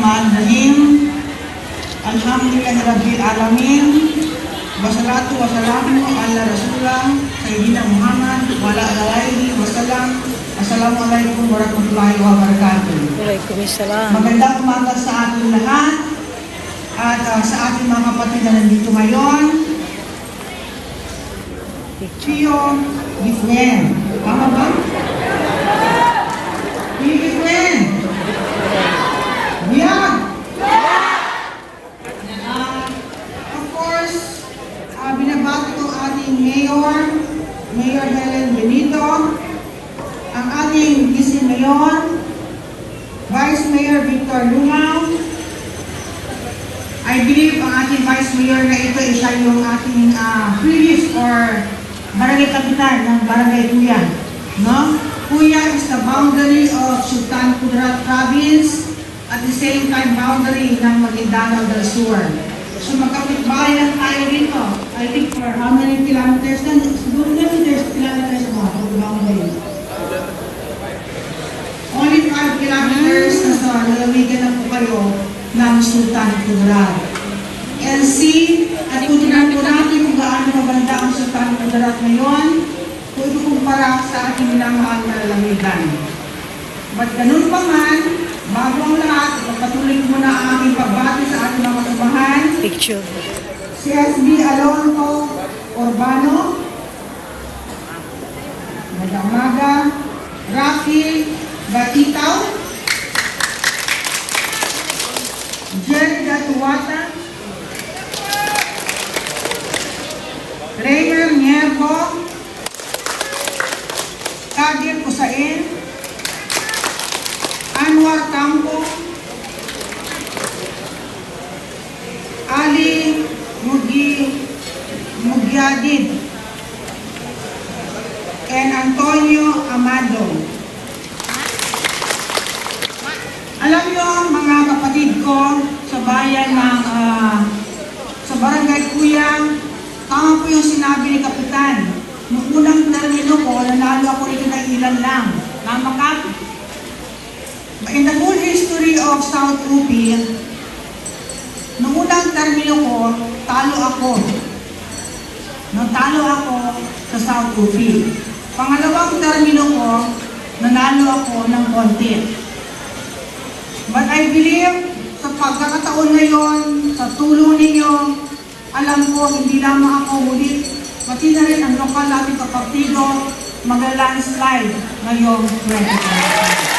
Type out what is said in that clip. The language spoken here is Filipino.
Bismillahirrahmanirrahim. Alhamdulillahi Rabbil Alamin. Wassalatu wassalamu ala Rasulullah Sayyidina Muhammad wa ala alihi wasallam. Assalamualaikum warahmatullahi wabarakatuh. Waalaikumsalam. Magandang umaga sa ating lahat at sa ating mga kapatid na nandito ngayon. Pio Giflen. Tama ba? Pio Giflen. Yeah. Of course, binabati ko ating Mayor Helen Benito, ang ating Vice Mayor, Vice Mayor Victor Lungaw. I believe ang ating Vice Mayor na ito ay siya yung ating previous or barangay kapitan ng Barangay Kuya. No? Kuya is the boundary of Sultan Kudarat Province, at the same time boundary ng Maguindanao del Sur. So magkapit-bahay lang tayo rito. I think for how many kilometers na? Siguro na kilometers mo ang boundary. Only 5 kilometers na sa lalawigan na po kayo ng Sultan Kudarat. And see, at kung tinan po natin kung gaano maganda ang Sultan Kudarat ngayon, kung ikukumpara sa ating minamahal na lalawigan. But ganun pa man, bago ang lahat, patuloy ko muna ang aking pagbati sa ating mga kasamahan. Picture. Si SB Alonso Urbano, magandang umaga. Rafi Batitaw, Jerry Datuwata, Rainer Niergo, Kadir Kusain, Anwar Campo, Ali Mugyadid, and Antonio Amado. Alam nyo, mga kapatid ko sa bayan ng sa Barangay Kuya, tama po yung sinabi ni Kapitan. Noong unang termino ko, nanalo ako rito ng ilan lang. Tama ka? In the whole history of South UP, noong unang termino ko, talo ako. Natalo ako sa South UP. Pangalawang termino ko, nanalo ako ng konti. But I believe, sa pagkakataon ngayon, sa tulong ninyo, alam ko, hindi lamang ako ulit, pati na rin ang lokal nating kapatido, mag-landslide ngayong 2020.